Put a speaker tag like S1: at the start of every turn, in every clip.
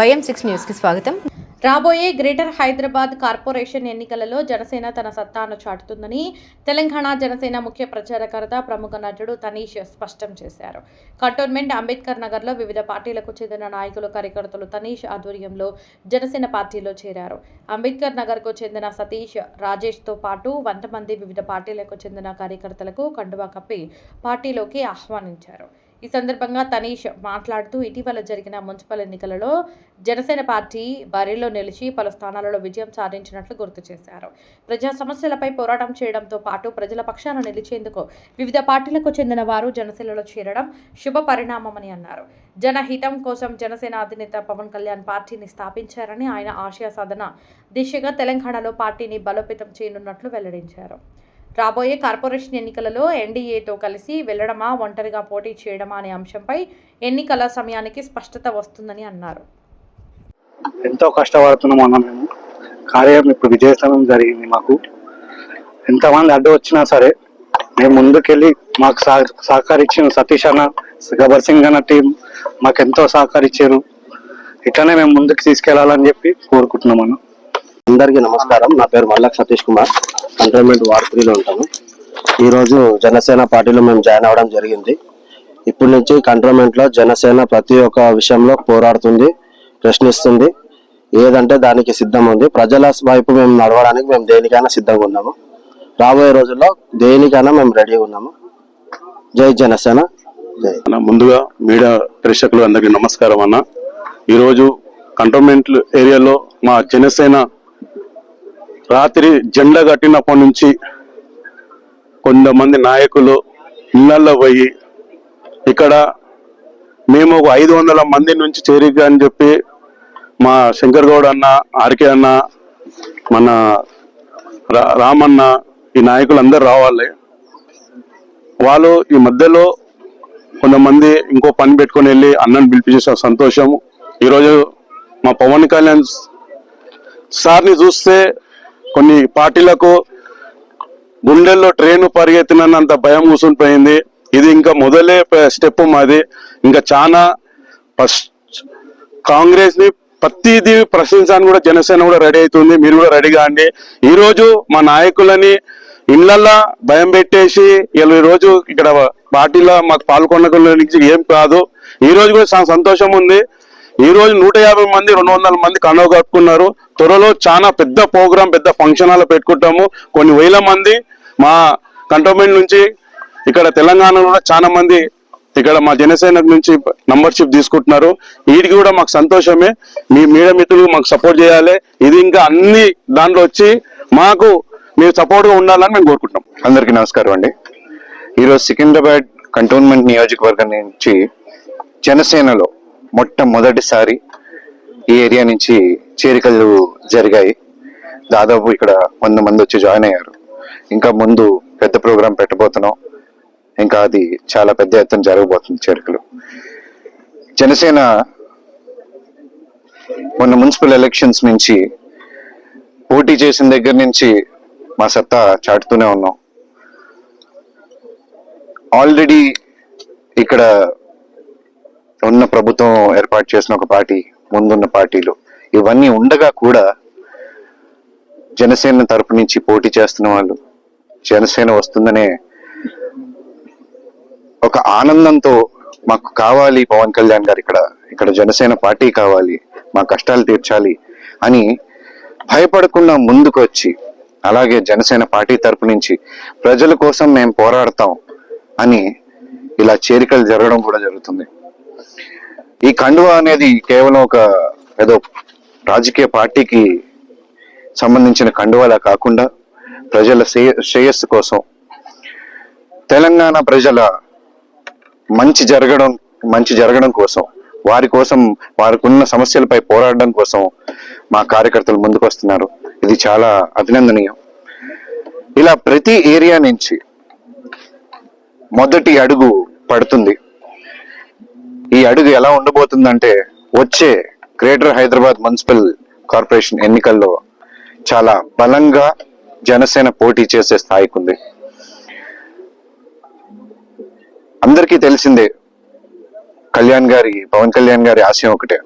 S1: YM6 న్యూస్కి స్వాగతం. రాబోయే గ్రేటర్ హైదరాబాద్ కార్పొరేషన్ ఎన్నికలలో జనసేన తన సత్తాను చాటుతుందని తెలంగాణ జనసేన ముఖ్య ప్రచారకర్త ప్రముఖ నటుడు తనీష్ స్పష్టం చేశారు. కంటోన్మెంట్ అంబేద్కర్ నగర్లో వివిధ పార్టీలకు చెందిన నాయకులు కార్యకర్తలు తనీష్ ఆధ్వర్యంలో జనసేన పార్టీలో చేరారు. అంబేద్కర్ నగర్కు చెందిన సతీష్ రాజేష్తో పాటు 100 మంది వివిధ పార్టీలకు చెందిన కార్యకర్తలకు కండువా కప్పి పార్టీలోకి ఆహ్వానించారు. ఈ సందర్భంగా తనీష్ మాట్లాడుతూ ఇటీవల జరిగిన మున్సిపల్ ఎన్నికలలో జనసేన పార్టీ బరిలో నిలిచి పలు స్థానాలలో విజయం సాధించినట్లు గుర్తు చేశారు. ప్రజా సమస్యలపై పోరాటం చేయడంతో పాటు ప్రజల పక్షాన నిలిచేందుకు వివిధ పార్టీలకు చెందిన వారు జనసేనలో చేరడం శుభ పరిణామమని అన్నారు. జనహితం కోసం జనసేన అధినేత పవన్ కళ్యాణ్ పార్టీని స్థాపించారని, ఆయన ఆశయ సాధన దిశగా తెలంగాణలో పార్టీని బలోపేతం చేయనున్నట్లు వెల్లడించారు. రాబోయే కార్పొరేషన్ ఎన్నికలలో ఎన్డీఏతో కలిసి వెళ్లడమా, ఒంటరిగా పోటీ చేయడమా అనే అంశంపై ఎన్నికల సమయానికి స్పష్టత వస్తుందని అన్నారు.
S2: ఎంతో కష్టపడుతున్నాం అన్న మేము. కార్యం ఇప్పుడు విజయవంతం జరిగింది. మాకు ఎంతమంది అడ్డు వచ్చినా సరే మేము ముందుకెళ్ళి మాకు సహకరించిన సతీష్ అన్న, గబ్బర్ సింగ్ అన్న టీం మాకు ఎంతో సహకరించారు. ఇట్లనే మేము ముందుకు తీసుకెళ్లాలని చెప్పి కోరుకుంటున్నాం అన్న.
S3: అందరికీ నమస్కారం. నా పేరు malloc Satish Kumar. Cantonment ward 3లో ఉంటాము. ఈరోజు జనసేన పార్టీలో మేము జాయిన్ అవ్వడం జరిగింది. ఇప్పటి నుంచి కంటోన్మెంట్లో జనసేన ప్రతి ఒక్క విషయంలో పోరాడుతుంది, ప్రశ్నిస్తుంది. ఏదంటే దానికి సిద్ధం ఉంది. ప్రజల వైపు మేము నడవడానికి మేము దేనికైనా సిద్ధంగా ఉన్నాము. రాబోయే రోజుల్లో దేనికైనా మేము రెడీగా ఉన్నాము. జై జనసేన. జై.
S4: ముందుగా మీడియా ప్రేక్షకులు అందరికీ నమస్కారం అన్న. ఈరోజు కంటోన్మెంట్ ఏరియాలో మా జనసేన రాత్రి జెండా కట్టినప్పటి నుంచి కొంతమంది నాయకులు ఇళ్లలో పోయి ఇక్కడ మేము ఒక 500 మంది నుంచి చేరిక అని చెప్పి మా శంకర్ గౌడ్ అన్న, ఆర్కే అన్న, మన రామన్న, ఈ నాయకులు అందరు రావాలి. వాళ్ళు ఈ మధ్యలో కొంతమంది ఇంకో పని పెట్టుకొని వెళ్ళి అన్నను పిలిపించేసిన సంతోషము. ఈరోజు మా పవన్ కళ్యాణ్ సార్ని చూస్తే కొన్ని పార్టీలకు గుండెల్లో ట్రైన్ పరిగెత్తినంత భయం కూసుకుపోయింది. ఇది ఇంకా మొదలే స్టెప్ మాది. ఇంకా చాలా కాంగ్రెస్ ని ప్రతిదీ ప్రశ్నించడానికి కూడా జనసేన కూడా రెడీ అవుతుంది. మీరు కూడా రెడీగా అండి. ఈ రోజు మా నాయకులని ఇళ్లల్లో భయం పెట్టేసి ఈ రోజు ఇక్కడ పార్టీలో మాకు పాల్గొన్న నుంచి ఏం కాదు. ఈ రోజు కూడా చాలా సంతోషం ఉంది. ఈ రోజు 150 మంది 200 మంది కండువ కట్టుకున్నారు. త్వరలో చాలా పెద్ద ప్రోగ్రాం, పెద్ద ఫంక్షన్ హాల్ పెట్టుకుంటాము. కొన్ని వేల మంది మా కంటోన్మెంట్ నుంచి ఇక్కడ తెలంగాణలో కూడా చాలా మంది ఇక్కడ మా జనసేన నుంచి మెంబర్షిప్ తీసుకుంటున్నారు. వీటికి కూడా మాకు సంతోషమే. మీ మీడియా మిత్రులు మాకు సపోర్ట్ చేయాలి. ఇది ఇంకా అన్ని దాంట్లో వచ్చి మాకు మీరు సపోర్ట్గా ఉండాలని మేము కోరుకుంటున్నాం.
S5: అందరికీ నమస్కారం అండి. ఈరోజు సికింద్రాబాద్ కంటోన్మెంట్ నియోజకవర్గం నుంచి జనసేనలో మొట్టమొదటిసారి ఈ ఏరియా నుంచి చేరికలు జరిగాయి. దాదాపు ఇక్కడ 100 మంది వచ్చి జాయిన్ అయ్యారు. ఇంకా ముందు పెద్ద ప్రోగ్రాం పెట్టబోతున్నాం. ఇంకా అది చాలా పెద్ద ఎత్తున జరగబోతుంది చేరికలు. జనసేన మొన్న మున్సిపల్ ఎలక్షన్స్ నుంచి పోటీ చేసిన దగ్గర నుంచి మా సత్తా చాటుతూనే ఉన్నాం. ఆల్రెడీ ఇక్కడ ఉన్న ప్రభుత్వం ఏర్పాటు చేసిన ఒక పార్టీ, ముందున్న పార్టీలు ఇవన్నీ ఉండగా కూడా జనసేన తరపు నుంచి పోటీ చేస్తున్న వాళ్ళు జనసేన వస్తుందనే ఒక ఆనందంతో మాకు కావాలి పవన్ కళ్యాణ్ గారు, ఇక్కడ జనసేన పార్టీ కావాలి, మా కష్టాలు తీర్చాలి అని భయపడకుండా ముందుకు వచ్చి, అలాగే జనసేన పార్టీ తరపు నుంచి ప్రజల కోసం మేము పోరాడతాం అని ఇలా చేరికలు జరగడం కూడా జరుగుతుంది. ఈ కండువా అనేది కేవలం ఒక ఏదో రాజకీయ పార్టీకి సంబంధించిన కండువాలా కాకుండా ప్రజల శ్రేయస్సు కోసం, తెలంగాణ ప్రజల మంచి జరగడం కోసం, వారికి ఉన్న సమస్యలపై పోరాడడం కోసం మా కార్యకర్తలు ముందుకు వస్తున్నారు. ఇది చాలా అభినందనీయం. ఇలా ప్రతి ఏరియా నుంచి మొదటి అడుగు పడుతుంది. ఈ అడుగు ఎలా ఉండబోతుందంటే వచ్చే గ్రేటర్ హైదరాబాద్ మున్సిపల్ కార్పొరేషన్ ఎన్నికల్లో చాలా బలంగా జనసేన పోటీ చేసే స్థాయికి ఉంది. అందరికీ తెలిసిందే, పవన్ కళ్యాణ్ గారి ఆశయం ఒకటే,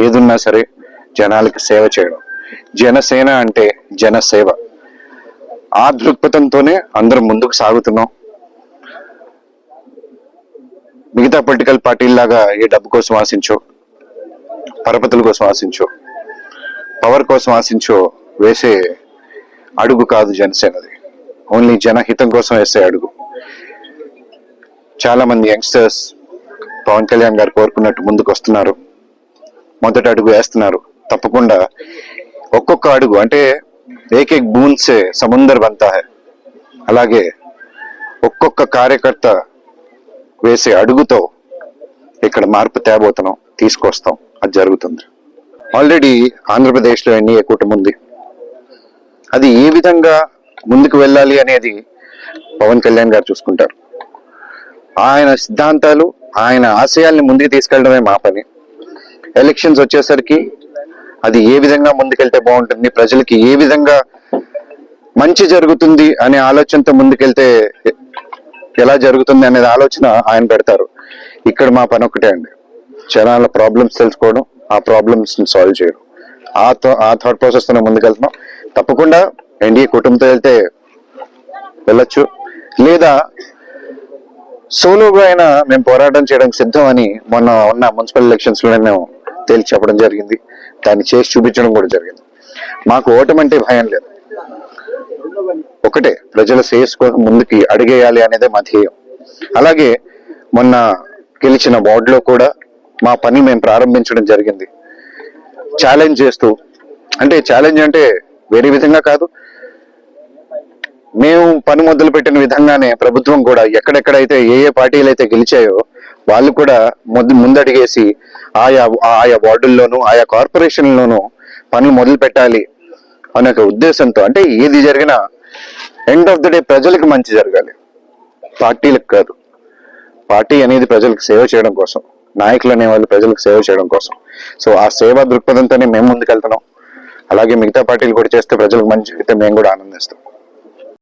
S5: ఏదున్నా సరే జనాలకి సేవ చేయడం. జనసేన అంటే జనసేవ. ఆ దృక్పథంతోనే అందరం ముందుకు సాగుతున్నాం. మిగతా పొలిటికల్ పార్టీలాగా ఏ డబ్బు కోసం ఆశించో, పరపతుల కోసం ఆశించో, పవర్ కోసం ఆశించో వేసే అడుగు కాదు జనసేనది. ఓన్లీ జనహితం కోసం వేసే అడుగు. చాలా మంది యంగ్స్టర్స్ పవన్ కళ్యాణ్ గారు కోరుకున్నట్టు ముందుకు వస్తున్నారు, మొదటి అడుగు వేస్తున్నారు. తప్పకుండా ఒక్కొక్క అడుగు అంటే ఏక్ ఏక్ బూంద్ సే సముందర్ బంతా హై, అలాగే ఒక్కొక్క కార్యకర్త వేసే అడుగుతో ఇక్కడ మార్పు తేబోతున్నాం, తీసుకొస్తాం. అది జరుగుతుంది. ఆల్రెడీ ఆంధ్రప్రదేశ్లో ఎన్డీఏ కూటమి ఉంది. అది ఏ విధంగా ముందుకు వెళ్ళాలి అనేది పవన్ కళ్యాణ్ గారు చూసుకుంటారు. ఆయన సిద్ధాంతాలు, ఆయన ఆశయాల్ని ముందుకు తీసుకెళ్ళడమే మా పని. ఎలక్షన్స్ వచ్చేసరికి అది ఏ విధంగా ముందుకెళ్తే బాగుంటుంది, ప్రజలకి ఏ విధంగా మంచి జరుగుతుంది అనే ఆలోచనతో ముందుకెళ్తే ఎలా జరుగుతుంది అనేది ఆలోచన ఆయన పెడతారు. ఇక్కడ మా పని ఒకటే అండి, జనాల ప్రాబ్లమ్స్ తెలుసుకోవడం, ఆ ప్రాబ్లమ్స్ సాల్వ్ చేయడం. ఆ థాట్ ప్రాసెస్ తోనే ముందుకెళ్తున్నాం. తప్పకుండా ఎన్డీఏ కుటుంబంతో వెళ్తే వెళ్ళొచ్చు, లేదా సోలోగా అయినా మేము పోరాటం చేయడానికి సిద్ధం అని మొన్న ఉన్న మున్సిపల్ ఎలక్షన్స్ లో మేము తేల్చి చెప్పడం జరిగింది. దాన్ని చేసి చూపించడం కూడా జరిగింది. మాకు ఓటమి అంటే భయం లేదు. ఒకటే, ప్రజల శ్రేయస్ కోసం ముందుకి అడిగేయాలి అనేదే మా ధ్యేయం. అలాగే మొన్న గెలిచిన వార్డులో కూడా మా పని మేము ప్రారంభించడం జరిగింది. ఛాలెంజ్ చేస్తూ, అంటే ఛాలెంజ్ అంటే వేరే విధంగా కాదు, మేము పని మొదలు పెట్టిన విధంగానే ప్రభుత్వం కూడా ఎక్కడెక్కడైతే ఏ పార్టీలు అయితే గెలిచాయో వాళ్ళు కూడా ముందడిగేసి ఆయా వార్డుల్లోనూ ఆయా కార్పొరేషన్లోనూ పనులు మొదలు పెట్టాలి అనే ఉద్దేశంతో. అంటే ఏది జరిగినా ఎండ్ ఆఫ్ ద డే ప్రజలకు మంచి జరగాలి, పార్టీలకు కాదు. పార్టీ అనేది ప్రజలకు సేవ చేయడం కోసం, నాయకులు అనేవాళ్ళు ప్రజలకు సేవ చేయడం కోసం. సో ఆ సేవా దృక్పథంతోనే మేము ముందుకెళ్తున్నాం. అలాగే మిగతా పార్టీలు కూడా చేస్తే ప్రజలకు మంచి జరిగితే మేము కూడా ఆనందిస్తాం.